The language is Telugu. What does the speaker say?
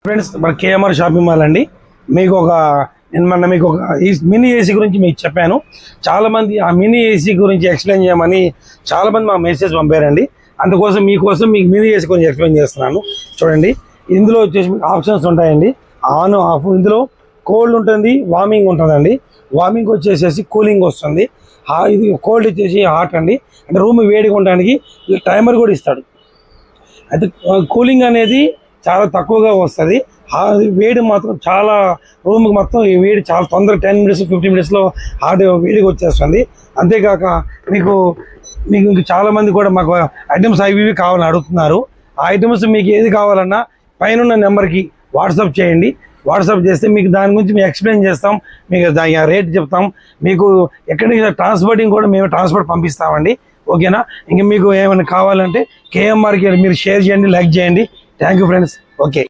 ఫ్రెండ్స్ మన కేఎంఆర్ షాపింగ్ మాల్ అండి. మీకు ఒక నేను మీకు ఒక మినీ ఏసీ గురించి మీకు చెప్పాను. చాలామంది ఆ మినీ ఏసీ గురించి ఎక్స్ప్లెయిన్ చేయమని చాలామంది మాకు మెసేజ్ పంపారండి. అందుకోసం మీకోసం మీకు మినీ ఏసీ గురించి ఎక్స్ప్లెయిన్ చేస్తున్నాను. చూడండి, ఇందులో వచ్చేసి మీకు ఆప్షన్స్ ఉంటాయండి. On off. ఇందులో కోల్డ్ ఉంటుంది, వార్మింగ్ ఉంటుందండి. వార్మింగ్ వచ్చేసేసి కూలింగ్ వస్తుంది. ఇది కోల్డ్ వచ్చేసి హాట్ అండి, అంటే రూమ్ వేడిగా ఉండడానికి టైమర్ కూడా ఇస్తాడు. అయితే కూలింగ్ అనేది చాలా తక్కువగా వస్తుంది. వేడి మాత్రం చాలా రూమ్కి మొత్తం ఈ వేడి చాలా తొందరగా 10 minutes 15 minutesలో హాట్ వేడిగా వచ్చేస్తుంది. అంతేకాక మీకు ఇంకా చాలామంది కూడా మాకు ఐటమ్స్ అవి కావాలని అడుగుతున్నారు. ఆ ఐటమ్స్ మీకు ఏది కావాలన్నా పైన నెంబర్కి వాట్సాప్ చేయండి. వాట్సాప్ చేస్తే మీకు దాని గురించి మేము ఎక్స్ప్లెయిన్ చేస్తాం, మీకు దాని రేట్ చెప్తాం. మీకు ఎక్కడికి ట్రాన్స్పోర్టింగ్ కూడా మేము ట్రాన్స్పోర్ట్ పంపిస్తామండి. ఓకేనా? ఇంకా మీకు ఏమైనా కావాలంటే కేఎంఆర్కి మీరు షేర్ చేయండి, లైక్ చేయండి. Thank you friends. ఓకే.